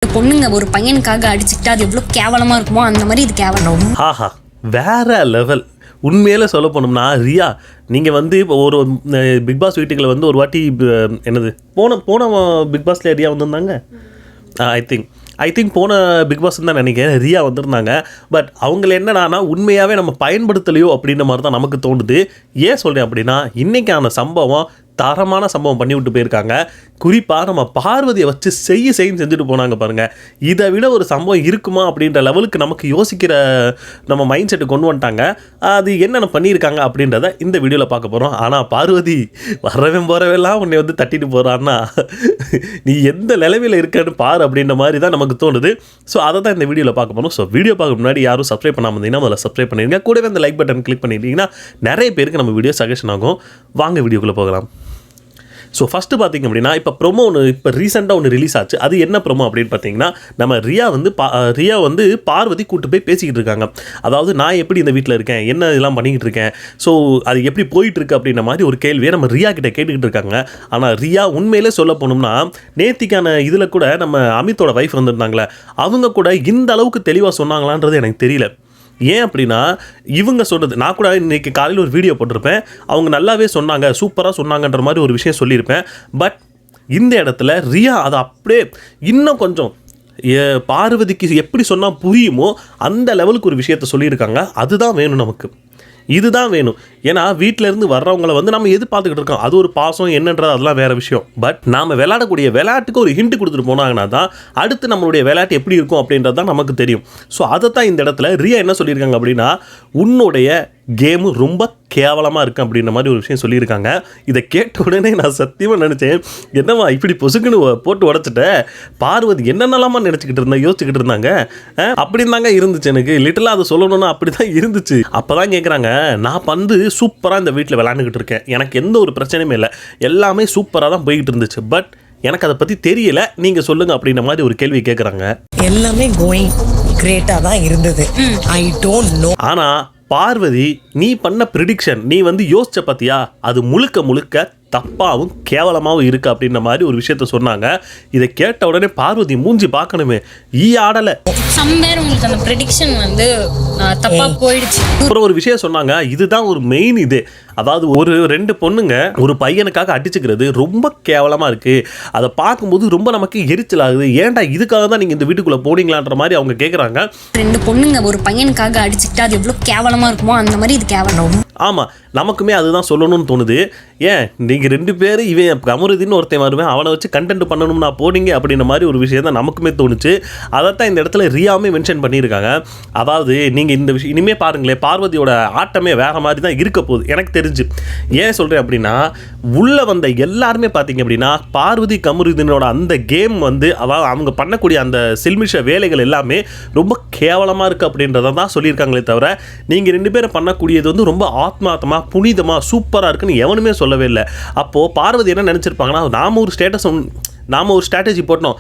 பொண்ணுங்க ஒரு பையனுக்காக அடிச்சுக்கிட்டா அது எவ்வளோ கேவலமாக இருக்குமோ அந்த மாதிரி இது கேவலம். ஆஹா வேற லெவல். உண்மையில சொல்ல போனோம்னா ரியா நீங்கள் வந்து இப்போ ஒரு பிக் பாஸ் வீட்டுக்குள்ள வந்து ஒரு வாட்டி என்னது போன பிக் பாஸில் ரியா வந்திருந்தாங்க. ஐ திங்க் போன பிக் பாஸ் தான் நினைக்கிறேன் ரியா வந்திருந்தாங்க. பட் அவங்கள என்னன்னா உண்மையாகவே நம்ம பயன்படுத்தலையோ அப்படின்ற மாதிரி தான் நமக்கு தோணுது. ஏன் சொல்கிறேன் அப்படின்னா இன்றைக்கான சம்பவம் தரமான சம்பவம் பண்ணி விட்டு போயிருக்காங்க. குறிப்பாக நம்ம பார்வதியை வச்சு செய்யுன்னு செஞ்சுட்டு போனாங்க பாருங்கள். இதை விட ஒரு சம்பவம் இருக்குமா அப்படின்ற லெவலுக்கு நமக்கு யோசிக்கிற நம்ம மைண்ட் செட்டு கொண்டு வந்துட்டாங்க. அது என்னென்ன பண்ணியிருக்காங்க அப்படின்றத இந்த வீடியோவில் பார்க்க போகிறோம். ஆனால் பார்வதி போகிறவெல்லாம் உன்னை வந்து தட்டிட்டு போகிறான்னா நீ எந்த நிலைமையில் இருக்கன்னு பாரு அப்படின்ற மாதிரி தான் நமக்கு தோணுது. ஸோ அதை தான் இந்த வீடியோவில் பார்க்க போகிறோம். ஸோ வீடியோ பார்க்க முன்னாடி யாரும் சப்ஸ்கிரைப் பண்ணாமல் இருந்தீங்கன்னா முதல்ல சப்ஸ்கிரைப் பண்ணிடுங்க. கூடவே அந்த லைக் பட்டன் கிளிக் பண்ணிட்டீங்கன்னா நிறைய பேருக்கு நம்ம வீடியோ சஜஷன் ஆகும். வாங்க வீடியோக்குள்ளே போகலாம். ஸோ ஃபஸ்ட்டு பார்த்திங்க அப்படின்னா இப்போ ரீசெண்டாக ஒன்று ரிலீஸ் ஆச்சு. அது என்ன ப்ரோமோ அப்படின்னு பார்த்தீங்கன்னா நம்ம ரியா வந்து பார்வதி கூட்டு போய் பேசிக்கிட்டு இருக்காங்க. அதாவது நான் எப்படி இந்த வீட்டில் இருக்கேன், என்ன இதெல்லாம் பண்ணிக்கிட்டு இருக்கேன், ஸோ அது எப்படி போயிட்டுருக்கு அப்படின்ற மாதிரி ஒரு கேள்வியை நம்ம ரியா கிட்ட கேட்டுக்கிட்டு இருக்காங்க. ஆனால் ரியா உண்மையிலே சொல்ல போனோம்னா நேத்திக்கான இதில் கூட நம்ம அமித்தோட வைஃப் வந்திருந்தாங்களே அவங்க கூட இந்த அளவுக்கு தெளிவாக சொன்னாங்களான்றது எனக்கு தெரியல. ஏன் அப்படின்னா இவங்க சொன்னது நான் கூட இன்றைக்கி காலையில் ஒரு வீடியோ போட்டிருப்பேன். அவங்க நல்லாவே சொன்னாங்க, சூப்பராக சொன்னாங்கன்ற மாதிரி ஒரு விஷயம் சொல்லியிருப்பேன். பட் இந்த இடத்துல ரியா அதை அப்படியே இன்னும் கொஞ்சம் பார்வதிக்கு எப்படி சொன்னால் புரியுமோ அந்த லெவலுக்கு ஒரு விஷயத்த சொல்லியிருக்காங்க. அதுதான் வேணும் நமக்கு, இதுதான் வேணும். ஏன்னா வீட்டிலேருந்து வர்றவங்களை வந்து நம்ம எதிர்பார்த்துக்கிட்டு இருக்கோம். அது ஒரு பாசம் என்னன்றது அதெல்லாம் வேறு விஷயம். பட் நாம் விளையாடக்கூடிய விளையாட்டுக்கு ஒரு ஹிண்ட் கொடுத்துட்டு போனாங்கன்னா தான் அடுத்து நம்மளுடைய விளையாட்டு எப்படி இருக்கும் அப்படின்றது தான் நமக்கு தெரியும். ஸோ அதை தான் இந்த இடத்துல ரியா என்ன சொல்லியிருக்காங்க அப்படின்னா உன்னுடைய கேமு ரொம்ப கேவலமாக இருக்குது அப்படின்ற மாதிரி ஒரு விஷயம் சொல்லியிருக்காங்க. இதை கேட்ட உடனே நான் சத்தியமாக நினச்சேன், என்னவா இப்படி பொசுக்குன்னு போட்டு உடச்சிட்ட, பார்வதி என்னென்னலாமா யோசிச்சுக்கிட்டு இருந்தாங்க அப்படின்னு தாங்க இருந்துச்சு. எனக்கு லிட்டலாக அதை சொல்லணும்னா அப்படி தான் இருந்துச்சு. அப்போ தான் கேட்குறாங்க, நான் வந்து சூப்பராக இந்த வீட்டில் விளையாண்டுக்கிட்டு இருக்கேன், எனக்கு எந்த ஒரு பிரச்சனையுமே இல்லை, எல்லாமே சூப்பராக தான் போய்கிட்டு இருந்துச்சு, பட் எனக்கு அதை பற்றி தெரியல, நீங்கள் சொல்லுங்கள் அப்படின்ற மாதிரி ஒரு கேள்வி கேட்குறாங்க. எல்லாமே கோயிங் கிரேட்டாக தான் இருந்தது. I don't know. ஆனால் பார்வதி நீ பண்ண ப்ரிடிக்ஷன் நீ வந்து யோசிச்ச பார்த்தியா, அது முழுக்க தப்பாகவும் கேவலமாகவும் இருக்குது அப்படின்ற மாதிரி ஒரு விஷயத்த சொன்னாங்க. இதை கேட்ட உடனே பார்வதி மூஞ்சி பார்க்கணுமே, ஆடலை. உங்களுக்கு அந்த ப்ரெடிக்ஷன் வந்து தப்பாக போயிடுச்சு. அப்புறம் ஒரு விஷயம் சொன்னாங்க, இதுதான் ஒரு மெயின் இது. அதாவது ஒரு 2 பொண்ணுங்க ஒரு பையனுக்காக அடிச்சுக்கிறது ரொம்ப கேவலமாக இருக்குது. அதை பார்க்கும்போது ரொம்ப நமக்கு எரிச்சல் ஆகுது. ஏன்டா இதுக்காக தான் நீங்கள் இந்த வீட்டுக்குள்ளே போனீங்களான்ற மாதிரி அவங்க கேட்குறாங்க. 2 பொண்ணுங்க ஒரு பையனுக்காக அடிச்சுக்கிட்டா அது எவ்வளோ கேவலமாக இருக்குமோ அந்த மாதிரி இது கேவலம். ஆமாம், நமக்குமே அதுதான் சொல்லணும்னு தோணுது. ஏன் நீங்கள் 2 பேர் இவன் கமருதின்னு ஒருத்தன் வருவேன், அவனை வச்சு கண்டென்ட் பண்ணணும்னா போனீங்க அப்படின்ற மாதிரி ஒரு விஷயம் தான் நமக்குமே தோணுச்சு. அதைத்தான் இந்த இடத்துல ரியாவுமே மென்ஷன் பண்ணியிருக்காங்க. அதாவது நீங்கள் இந்த விஷயம் இனிமேல் பாருங்களேன், பார்வதியோட ஆட்டமே வேறு மாதிரி தான் இருக்க போகுது எனக்கு தெரிஞ்சு. ஏன் சொல்கிறேன் அப்படின்னா உள்ளே வந்த எல்லாருமே பார்த்தீங்க அப்படின்னா பார்வதி கமருதினோட அந்த கேம் வந்து அதாவது அவங்க பண்ணக்கூடிய அந்த சில்மிஷ வேலைகள் எல்லாமே ரொம்ப கேவலமாக இருக்குது அப்படின்றத தான் சொல்லியிருக்காங்களே தவிர நீங்கள் 2 பேரும் பண்ணக்கூடியது வந்து ரொம்ப ஆத்மார்த்தமாக புனிதமாக சூப்பராக இருக்குன்னு எவனுமே சொல்லவே இல்லை. அப்போது பார்வதி என்ன நினச்சிருப்பாங்கன்னா நாம் ஒரு ஸ்ட்ராட்டஜி போட்டோம்,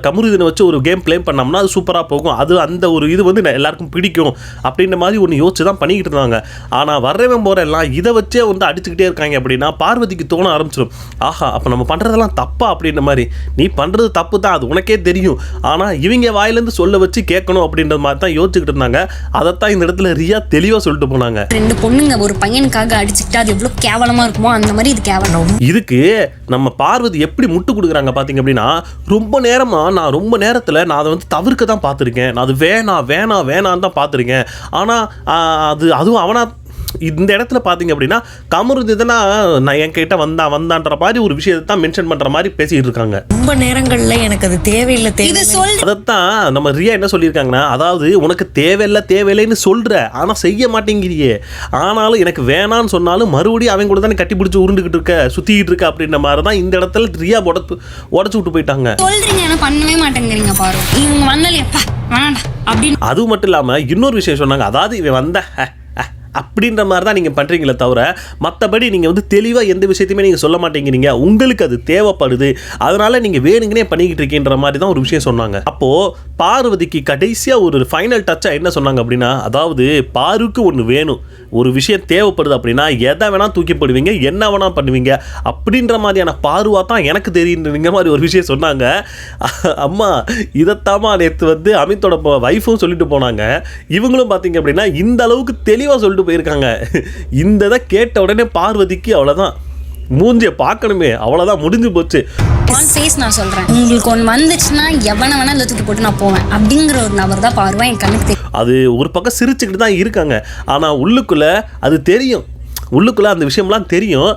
கமருதினை வச்சு ஒரு கேம் ப்ளே பண்ணோம்னா அது சூப்பராக போகும், அது அந்த ஒரு இது வந்து எல்லாருக்கும் பிடிக்கும் அப்படின்ற மாதிரி ஒன்று யோசிச்சு தான் பண்ணிக்கிட்டு இருந்தாங்க. ஆனால் வர்றவன் போகிற எல்லாம் இதை வச்சே வந்து அடிச்சுக்கிட்டே இருக்காங்க அப்படின்னா பார்வதிக்கு தோண ஆரம்பிச்சிடும், ஆஹா அப்போ நம்ம பண்ணுறதெல்லாம் தப்பா அப்படின்ற மாதிரி. நீ பண்ணுறது தப்பு தான், அது உனக்கே தெரியும், ஆனால் இவங்க வாயிலேருந்து சொல்ல வச்சு கேட்கணும் அப்படின்ற மாதிரி தான் யோசிச்சுக்கிட்டு இருந்தாங்க. அதைத்தான் இந்த இடத்துல ரியா தெளிவாக சொல்லிட்டு போனாங்க. 2 பொண்ணுங்க ஒரு பையனுக்காக அடிச்சுக்கிட்டா அது எவ்வளோ கேவலமாக இருக்குமோ அந்த மாதிரி இது கேவலம். இதுக்கு நம்ம பார்வதி எப்படி முட்டு கொடுக்குறாங்க பார்த்தீங்க அப்படின்னா ரொம்ப நேரத்தில் நான் அதை வந்து தவிர்க்க தான் பார்த்துருக்கேன், நான் அது வேணான்னு தான் பார்த்துருக்கேன். ஆனால் அதுவும் அவனா இந்த இடத்துல பார்த்தீங்க அப்படின்னா கமருதி தானே நான் என்கிட்ட வந்தான்ற மாதிரி ஒரு விஷயத்தை தான் மென்ஷன் பண்ணுற மாதிரி பேசிகிட்டு இருக்காங்க. ரொம்ப நேரங்களில் எனக்கு அது தேவையில்லை. அதைத்தான் நம்ம ரியா என்ன சொல்லியிருக்காங்கன்னா, அதாவது உனக்கு தேவையில்லைன்னு சொல்கிற ஆனால் செய்ய மாட்டேங்கிறியே, ஆனாலும் எனக்கு வேணான்னு சொன்னாலும் மறுபடியும் அவங்க கூட தானே கட்டி பிடிச்சி உருண்டுக்கிட்டு இருக்க சுற்றிக்கிட்டு இருக்க அப்படின்ற மாதிரி தான் இந்த இடத்துல ரியா உடச்சு விட்டு போயிட்டாங்க. சொல்றீங்க பண்ணவே மாட்டேங்கிறீங்க பாரு, இவங்க வந்தாலேப்பா வேண்டாம் அப்படின்னு. அது மட்டும் இல்லாமல் இன்னொரு விஷயம் சொன்னாங்க, அதாவது இவன் வந்த அப்படின்ற மாதிரி தான் நீங்கள் பண்ணுறீங்களே தவிர மற்றபடி நீங்கள் வந்து தெளிவாக எந்த விஷயத்தையுமே நீங்கள் சொல்ல மாட்டேங்கிறீங்க, உங்களுக்கு அது தேவைப்படுது, அதனால் நீங்கள் வேணுங்கனே பண்ணிக்கிட்டு இருக்கீன்ற மாதிரி தான் ஒரு விஷயம் சொன்னாங்க. அப்போது பார்வதிக்கு கடைசியாக ஒரு ஃபைனல் டச்சாக என்ன சொன்னாங்க அப்படின்னா, அதாவது பாருக்கு ஒன்று வேணும், ஒரு விஷயம் தேவைப்படுது அப்படின்னா எதை வேணால் தூக்கி போடுவீங்க, என்ன வேணால் பண்ணுவீங்க அப்படின்ற மாதிரியான பார்வை தான் எனக்கு தெரியுன்ற மாதிரி ஒரு விஷயம் சொன்னாங்க. அம்மா இதைத்தாம்மா நேற்று வந்து அமித்தோட வைஃபும் சொல்லிட்டு போனாங்க. இவங்களும் பார்த்தீங்க அப்படின்னா இந்த அளவுக்கு தெளிவாக சொல்லிட்டு போயிருக்காங்க. இந்த இதை கேட்ட உடனே பார்வதிக்கு அவ்வளோதான், மூஞ்சியை பார்க்கணுமே, அவ்வளோதான், முடிஞ்சு போச்சு. ஃபேஸ் நான் சொல்கிறேன், உங்களுக்கு ஒன்று வந்துச்சுன்னா எவனை வேணா இல்லை தூக்கி போட்டு நான் போவேன் அப்படிங்கிற ஒரு நபர் தான் பார்வை என் கண்ணுக்கு தெரியும். அது ஒரு பக்கம் சிரிச்சுக்கிட்டு தான் இருக்காங்க, ஆனால் உள்ளுக்குள்ளே அது தெரியும், உள்ளுக்குள்ளே அந்த விஷயம்லாம் தெரியும்.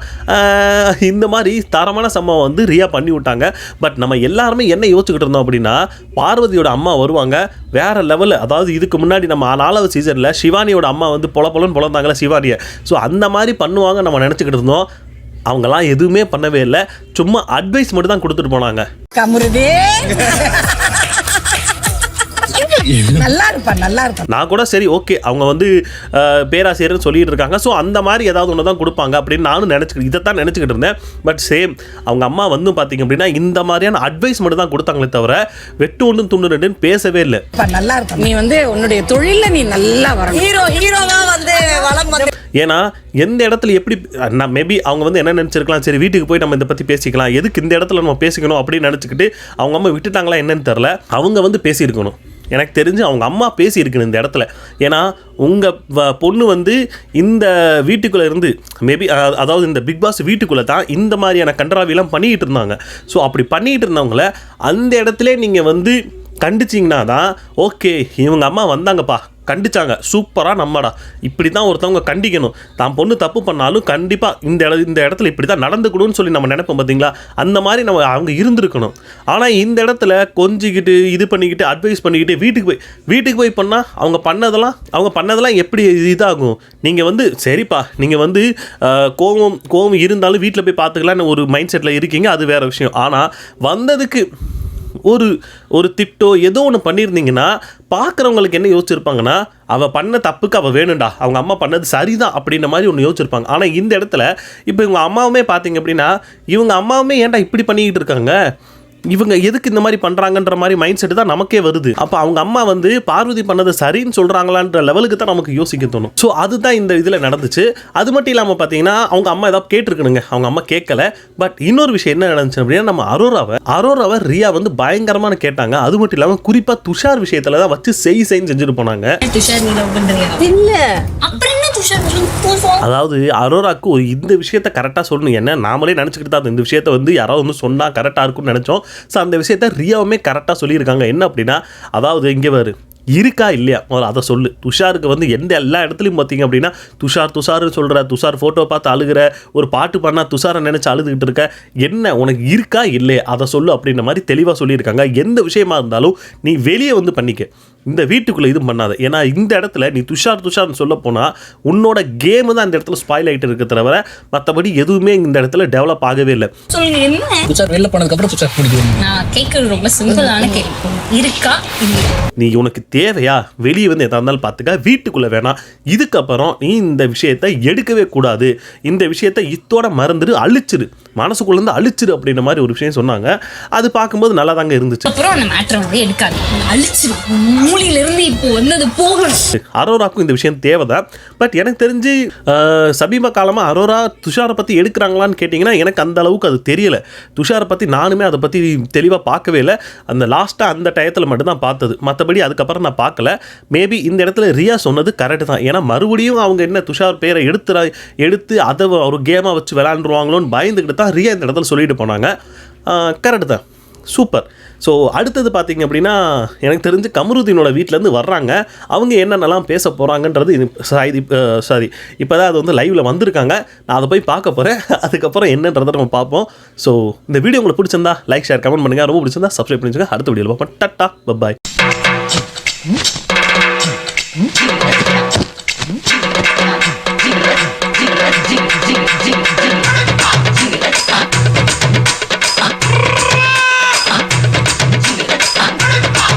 இந்த மாதிரி தரமான சம்பவம் வந்து ரியா பண்ணி விட்டாங்க. பட் நம்ம எல்லாருமே என்ன யோசிச்சுக்கிட்டு இருந்தோம் அப்படின்னா, பார்வதியோட அம்மா வருவாங்க வேறு லெவலில். அதாவது இதுக்கு முன்னாடி நம்ம 4வது சீசனில் சிவானியோட அம்மா வந்து பொலன்னு பொழந்தாங்களே சிவானியை, ஸோ அந்த மாதிரி பண்ணுவாங்க நம்ம நினச்சிக்கிட்டு இருந்தோம். அவங்களாம் எதுவுமே பண்ணவே இல்லை, சும்மா அட்வைஸ் மட்டும் தான் கொடுத்துட்டு போனாங்க. கமுருதே நல்லா இருப்பா. நான் கூட சரி ஓகே அவங்க வந்து பேராசிரியர்னு சொல்லிட்டு இருக்காங்க, ஸோ அந்த மாதிரி ஏதாவது ஒன்று தான் கொடுப்பாங்க அப்படின்னு நானும் இதைத்தான் நினச்சிக்கிட்டு இருந்தேன். பட் சேம் அவங்க அம்மா வந்து பார்த்தீங்க அப்படின்னா இந்த மாதிரியான அட்வைஸ் மட்டும் தான் கொடுத்தாங்களே தவிர வெட்டு ஒன்று துண்டு ரெண்டுன்னு பேசவே இல்லை. நல்லா இருப்பா, நீ வந்து உன்னுடைய தொழில நீ நல்லா வரணும், ஹீரோவா வந்து வளம் வந்து. ஏன்னா எந்த இடத்துல எப்படி மேபி அவங்க வந்து என்ன நினச்சிருக்கலாம், சரி வீட்டுக்கு போய் நம்ம இதை பற்றி பேசிக்கலாம், எதுக்கு இந்த இடத்துல நம்ம பேசிக்கணும் அப்படின்னு நினச்சிக்கிட்டு அவங்க அம்மா விட்டுட்டாங்களா என்னன்னு தெரில. அவங்க வந்து பேசியிருக்கணும், எனக்கு தெரிஞ்சு அவங்க அம்மா பேசியிருக்கணும் இந்த இடத்துல. ஏன்னா உங்கள் பொண்ணு வந்து இந்த வீட்டுக்குள்ளே இருந்து மேபி அதாவது இந்த பிக் பாஸ் வீட்டுக்குள்ளே தான் இந்த மாதிரியான கண்டராவிலாம் பண்ணிக்கிட்டு இருந்தாங்க. ஸோ அப்படி பண்ணிக்கிட்டு இருந்தவங்கள அந்த இடத்துல நீங்கள் வந்து கண்டிச்சிங்கன்னா தான் ஓகே, இவங்க அம்மா வந்தாங்கப்பா கண்டிச்சாங்க, சூப்பராக நம்மடா, இப்படி தான் ஒருத்தவங்க கண்டிக்கணும். தான் பொண்ணு தப்பு பண்ணாலும் கண்டிப்பாக இந்த இடத்துல இப்படி தான் நடந்துக்கணும்னு சொல்லி நம்ம நினைப்போம் பார்த்தீங்களா, அந்த மாதிரி நம்ம அவங்க இருந்திருக்கணும். ஆனால் இந்த இடத்துல கொஞ்சிக்கிட்டு இது பண்ணிக்கிட்டு அட்வைஸ் பண்ணிக்கிட்டு வீட்டுக்கு போய் பண்ணால் அவங்க பண்ணதெல்லாம் எப்படி இதாகும். நீங்கள் வந்து சரிப்பா, நீங்கள் வந்து கோவம் இருந்தாலும் வீட்டில் போய் பார்த்துக்கலான்னு ஒரு மைண்ட் செட்டில் இருக்கீங்க, அது வேறு விஷயம். ஆனால் வந்ததுக்கு ஒரு திட்டோ ஏதோ ஒன்று பண்ணியிருந்தீங்கன்னா பார்க்குறவங்களுக்கு என்ன யோசிச்சிருப்பாங்கன்னா, அவள் பண்ண தப்புக்கு அவள் வேணும்டா, அவங்க அம்மா பண்ணது சரிதான் அப்படின்ற மாதிரி ஒன்று யோசிச்சிருப்பாங்க. ஆனால் இந்த இடத்துல இப்போ இவங்க அம்மாவுமே பார்த்தீங்க அப்படின்னா இவங்க அம்மாவுமே ஏன்டா இப்படி பண்ணிக்கிட்டு இருக்காங்க, இவங்க எதுக்கு இந்த மாதிரி பண்ணுறாங்கன்ற மாதிரி மைண்ட் செட்டு தான் நமக்கே வருது. அப்போ அவங்க அம்மா வந்து பார்வதி பண்ணது சரின்னு சொல்கிறாங்களான்ற லெவலுக்கு தான் நமக்கு யோசிக்க தோணும். ஸோ அதுதான் இந்த இதில் நடந்துச்சு. அது மட்டும் இல்லாமல் பார்த்தீங்கன்னா அவங்க அம்மா ஏதாவது கேட்டிருக்கணுங்க, அவங்க அம்மா கேட்கல. பட் இன்னொரு விஷயம் என்ன நடந்துச்சு அப்படின்னா, நம்ம அரோராவை ரியா வந்து பயங்கரமான கேட்டாங்க. அது மட்டும் இல்லாமல் குறிப்பாக துஷார் விஷயத்தில் தான் வச்சு செஞ்சுட்டு போனாங்க. அதாவது அரோராக்கு இந்த விஷயத்த கரெக்டாக சொல்லணும், என்ன நாமளே நினச்சிக்கிட்டு தான் இந்த விஷயத்த வந்து யாராவது வந்து சொன்னால் கரெக்டாக இருக்கும்னு நினச்சோம். ஸோ அந்த விஷயத்த ரியாவுமே கரெக்டாக சொல்லியிருக்காங்க. என்ன அப்படின்னா, அதாவது இங்கே வேறு இருக்கா இல்லையா அதை சொல்லு. துஷாருக்கு வந்து எல்லா இடத்துலையும் பார்த்தீங்க அப்படின்னா துஷார்னு சொல்கிற, துஷார் ஃபோட்டோ பார்த்து அழுகிற, ஒரு பாட்டு பண்ணால் துஷாரை நினச்சி அழுதுகிட்டு இருக்க, என்ன உனக்கு இருக்கா இல்லையா அதை சொல்லு அப்படின்ற மாதிரி தெளிவாக சொல்லியிருக்காங்க. எந்த விஷயமா இருந்தாலும் நீ வெளியே வந்து பண்ணிக்க, இந்த வீட்டுக்குள்ளே இது பண்ணாத. ஏன்னா இந்த இடத்துல நீ துஷார்னு சொல்ல போனால் உன்னோட கேமு தான் இந்த இடத்துல ஸ்பாயில் ஆகிட்டு இருக்க தவிர மற்றபடி எதுவுமே இந்த இடத்துல டெவலப் ஆகவே இல்லை. நீ உனக்கு தேவையா வெளியே வந்து எதா இருந்தாலும் பார்த்துக்க, வீட்டுக்குள்ளே வேணாம். இதுக்கப்புறம் நீ இந்த விஷயத்தை எடுக்கவே கூடாது, இந்த விஷயத்தை இத்தோட மறந்துடு, அழிச்சிரு, மனசுக்குள்ளேருந்து அழிச்சிரு அப்படின்ற மாதிரி ஒரு விஷயம் சொன்னாங்க. அது பார்க்கும்போது நல்லா தாங்க இருந்துச்சு. அரோராக்கும் இந்த விஷயம் தேவைதான். பட் எனக்கு தெரிஞ்சு சமீப காலமாக அரோரா துஷாரை பற்றி எடுக்கிறாங்களான்னு கேட்டிங்கன்னா எனக்கு அந்த அளவுக்கு அது தெரியலை. துஷாரை பற்றி நானுமே அதை பற்றி தெளிவாக பார்க்கவே இல்லை. அந்த லாஸ்ட்டாக அந்த டயத்தில் மட்டும்தான் பார்த்தது, மற்றபடி அதுக்கப்புறம் நான் பார்க்கல. மேபி இந்த இடத்துல ரியா சொன்னது கரெக்டு தான். ஏன்னா மறுபடியும் அவங்க என்ன துஷார் பேரை எடுத்து அதை ஒரு கேமாக வச்சு விளையாண்டுருவாங்களோன்னு பயந்துக்கிட்டு தான் ரியா இந்த இடத்துல சொல்லிட்டு போனாங்க. கரெக்டு தான், சூப்பர். ஸோ அடுத்தது பார்த்தீங்க அப்படின்னா எனக்கு தெரிஞ்சு கமருதீனோட வீட்டிலேருந்து வர்றாங்க. அவங்க என்னென்னலாம் பேச போகிறாங்கன்றது சாரி இப்போ தான் அது வந்து லைவில் வந்திருக்காங்க. நான் அதை போய் பார்க்க போகிறேன். அதுக்கப்புறம் என்னன்றதை நம்ம பார்ப்போம். ஸோ இந்த வீடியோ உங்களுக்கு பிடிச்சிருந்தா லைக், ஷேர், கமெண்ட் பண்ணுங்கள். ரொம்ப பிடிச்சிருந்தா சப்ஸ்கிரைப் பண்ணிச்சுங்க. அடுத்த வீடியோவில் பார்ப்போம். Tata, by.